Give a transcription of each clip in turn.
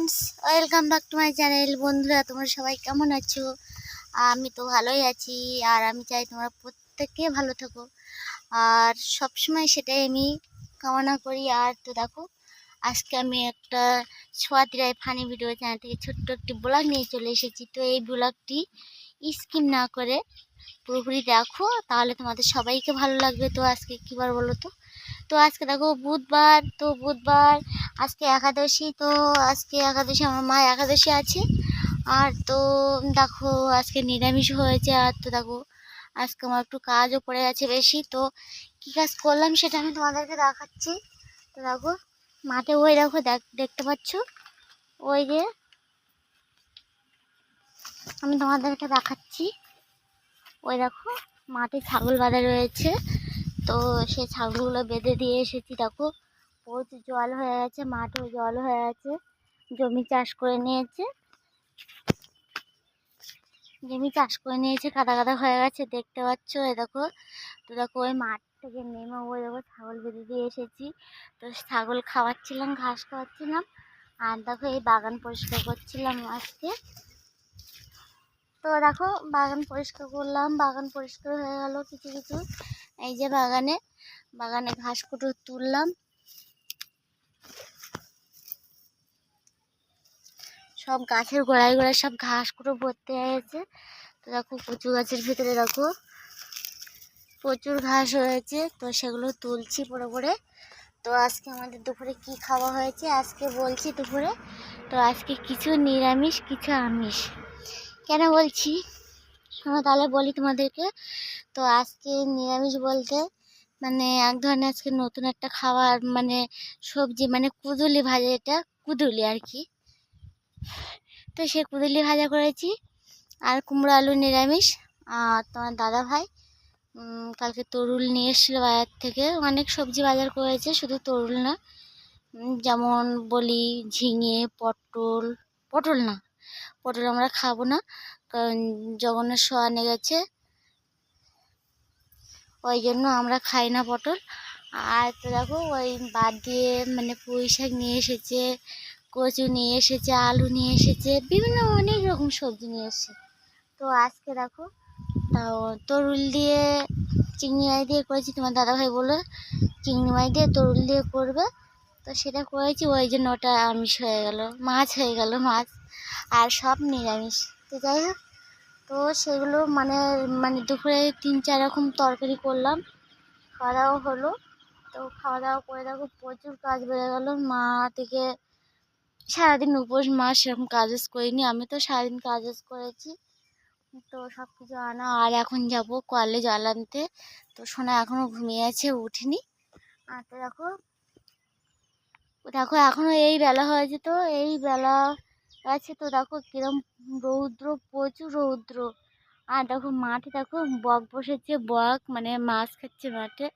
Friends, welcome back to my channel. বন্ধুরা, তোমরা সবাই কেমন আছো? আমি তো ভালোই আছি, আর আমি চাই তোমরা প্রত্যেকে ভালো থাকো, আর সবসময় সেটাই আমি কামনা করি। আর তো দেখো, আজকে আমি একটা ছোঁয়াতিরাই ফানি ভিডিও চ্যানেল থেকে ছোট্ট একটি ব্লগ নিয়ে চলে এসেছি। তো এই ব্লগটি স্কিপ না করে পুরোপুরি দেখো, তাহলে তোমাদের সবাইকে ভালো লাগবে। তো আজকে কী বার বলো তো? তো আজকে দেখো বুধবার, তো বুধবার আজকে একাদশী। তো আজকে একাদশী, আমার মা একাদশী আছে। আর তো দেখো আজকে নিরামিষ হয়েছে। আর তো দেখো আজকে আমার একটু কাজও পড়ে গেছে বেশি। তো কী কাজ করলাম সেটা আমি তোমাদেরকে দেখাচ্ছি। তো দেখো মাঠে ওই দেখো দেখতে পাচ্ছ, ওই যে আমি তোমাদেরকে দেখাচ্ছি, ওই দেখো মাঠে ছাগল বাঁধা রয়েছে। তো সেই ছাগলগুলো বেঁধে দিয়ে এসেছি। দেখো প্রচুর জল হয়ে গেছে, মাঠেও জল হয়ে গেছে, জমি চাষ করে নিয়েছে, কাদা কাদা হয়ে গেছে, দেখতে পাচ্ছ। এই দেখো, তো দেখো ওই মাঠ থেকে নেমে ওই দেখো ছাগল বেঁধে দিয়ে এসেছি। তো ছাগল খাওয়াচ্ছিলাম, ঘাস খাওয়াচ্ছিলাম। আর দেখো এই বাগান পরিষ্কার করছিলাম আজকে। তো দেখো বাগান পরিষ্কার করলাম, বাগান পরিষ্কার হয়ে গেল কিছু কিছু। এই যে বাগানে ঘাস কুটো তুললাম, সব গাছের গোড়ায় গোড়ায় সব ঘাস কুটো ভর্তি হয়ে গেছে। তো দেখো কচু গাছের ভিতরে দেখো প্রচুর ঘাস হয়েছে, তো সেগুলো তুলছি পড়ে পড়ে। তো আজকে আমাদের দুপুরে কি খাওয়া হয়েছে আজকে বলছি দুপুরে। তো আজকে কিছু নিরামিষ কিছু আমিষ। কেন বলছি শোনো, তাহলে বলি তোমাদেরকে। তো আজকে নিরামিষ বলতে মানে এক ধরনের আজকে নতুন একটা খাবার, মানে সবজি, মানে কুঁদুলি ভাজা, এটা কুঁদুলি আর কি। তো সে কুঁদুলি ভাজা করেছি, আর কুমড়ো আলু নিরামিষ। আর তোমার দাদা ভাই কালকে তরুল নিয়ে এসেছিলো বাজার থেকে, অনেক সবজি বাজার করেছে, শুধু তরুল না। যেমন বলি ঝিঙে, পটল, পটল না, পটল আমরা খাবো না, কারণ জগন্নাথ সোয়ানে গেছে, ওই জন্য আমরা খাই না পটল। আর তো দেখো ওই বাদ দিয়ে মানে পুঁই শাক নিয়ে এসেছে, কচু নিয়ে এসেছে, আলু নিয়ে এসেছে, বিভিন্ন অনেক রকম সবজি নিয়ে এসেছে। তো আজকে দেখো তাও তরুল দিয়ে চিংড়ি মাছ দিয়ে করেছি। তোমার দাদাভাই বললো চিংড়ি মাছ দিয়ে তরুল দিয়ে করবে, তো সেটা করেছি। ওই জন্য ওটা আমিষ হয়ে গেল, মাছ হয়ে গেল, মাছ। আর সব নিরামিষ। তো যাই হোক, তো সেগুলো মানে মানে দুপুরে 3-4 রকম তরকারি করলাম, খাওয়া দাওয়া হলো। তো খাওয়া দাওয়া করে দেখো প্রচুর কাজ বেড়ে গেল। মা থেকে সারাদিন উপোস, মা সেরকম কাজ করিনি, আমি তো সারাদিন কাজ করেছি। তো সব কিছু আনা, আর এখন যাব কলে জল আনতে। তো সোনা এখনও ঘুমিয়ে আছে, উঠিনি। আর তো দেখো দেখো এখনও এই বেলা হয়েছে, তো এই বেলা আছে। তো দেখো কিরম রৌদ্র, প্রচুর রৌদ্র। আর দেখো মাঠে দেখো বক বসেছে, বক মানে মাছ খাচ্ছে মাঠে।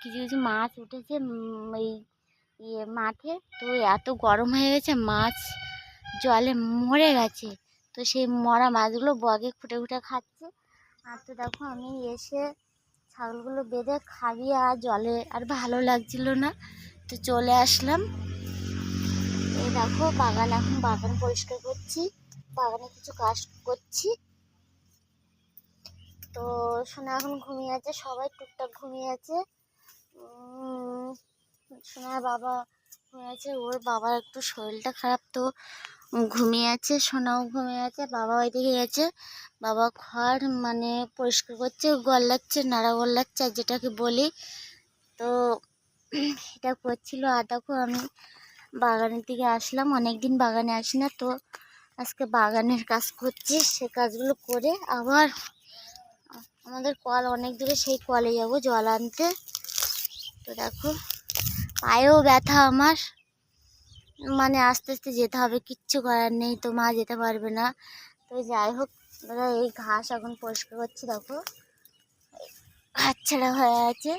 কিছু কিছু মাছ উঠেছে এই মাঠে। তো এত গরম হয়ে গেছে, মাছ জলে মরে গেছে। তো সেই মরা মাছগুলো বকে খুঁটে খুঁটে খাচ্ছে। আর তো দেখো আমি এসে ছাগলগুলো বেঁধে খাইয়ে, আর জলে আর ভালো লাগছিল না, তো চলে আসলাম। এই দেখো এখন বাগান পরিষ্কার করছি, বাগানে কিছু কাজ করছি। তো সোনা এখন ঘুমিয়ে আছে, সবাই টুকটাক ঘুমিয়ে আছে। সোনার বাবা ঘুমিয়ে আছে, ওর বাবার একটু শরীরটা খারাপ, তো ঘুমিয়ে আছে। সোনাও ঘুমিয়ে আছে, বাবা ওইদিকে গেছে, বাবা ঘর মানে পরিষ্কার করছে, গল্লাচ্ছে, নাড়া গল্লাচ্ছে আর যেটাকে বলি। তো এটা করছিল। আর দেখো আমি বাগানের দিকে আসলাম, অনেকদিন বাগানে আসি না, তো আজকে বাগানের কাজ করছি। সে কাজগুলো করে আবার আমাদের কল অনেক দূরে, সেই কলে যাব জল আনতে। তো দেখো পায়েও ব্যথা আমার, মানে আস্তে আস্তে যেতে হবে, কিচ্ছু করার নেই, তো মা যেতে পারবে না। তো যাই হোক, দাদা এই ঘাস এখন পরিষ্কার করছি। দেখো ঘাস ছেঁড়া হয়ে আছে,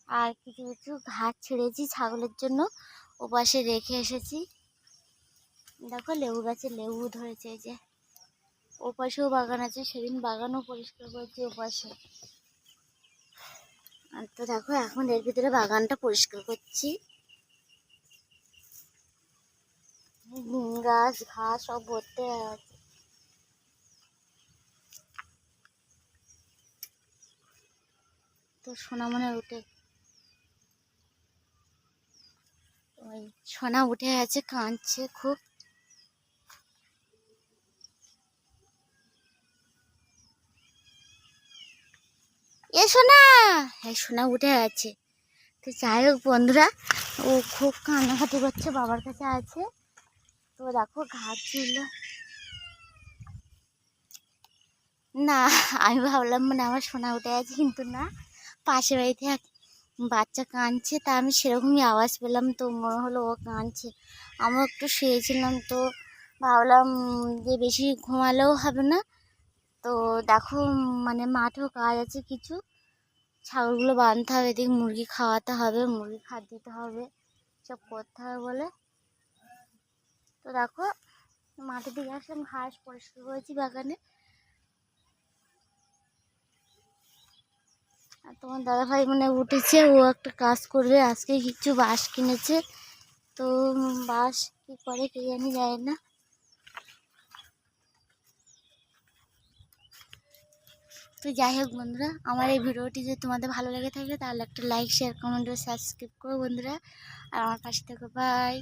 আর কিছু কিছু ঘাস ছেড়েছি ছাগলের জন্য, ওপাশে রেখে এসেছি। দেখো লেবু গাছে লেবু ধরেছে, এই যে ওপাশেও বাগান আছে, সেদিন বাগানও পরিষ্কার করেছি ওপাশে। আর তো দেখো এখন এর ভিতরে বাগানটা পরিষ্কার করছি। গাছ ঘাস সব ভর্তি হয়ে আছে। তো সোনা মনে উঠে, ওই সোনা উঠে আছে, কাঁদছে খুব। এ সোনা, হ্যাঁ সোনা উঠে আছে। তো যাই হোক বন্ধুরা, ও খুব কান্নাকাটি করছে, বাবার কাছে আছে। তো দেখো ঘাস ছিল না, আমি ভাবলাম মানে আমার সোনা উঠে আছে, কিন্তু না, পাশের বাড়িতে এক বাচ্চা কাঁদছে, তা আমি সেরকমই আওয়াজ পেলাম, তো মনে হলো ও কাঁদছে। আমিও একটু শুয়েছিলাম, তো ভাবলাম যে বেশি ঘুমালেও হবে না। তো দেখো মানে মাঠেও কাজ আছে কিছু, ছাগলগুলো বাঁধতে হবে, এদিকে মুরগি খাওয়াতে হবে, মুরগি খাদ্য দিতে হবে, সব করতে হবে বলে। তো দেখো মাঠের দিকে আসলাম, ঘাস পরিষ্কার করেছি বাগানে। আর তোমার দাদাভাই মানে উঠেছে, ও একটা কাজ করবে আজকে, কিছু বাঁশ কিনেছে। তো বাঁশ কি করে কে জানি, যায় না। তো যাই হোক বন্ধুরা, আমার এই ভিডিওটি যদি তোমাদের ভালো লেগে থাকে তাহলে একটা লাইক শেয়ার কমেন্ট ও সাবস্ক্রাইব করো বন্ধুরা, আর আমার পাশে থেকো। বাই।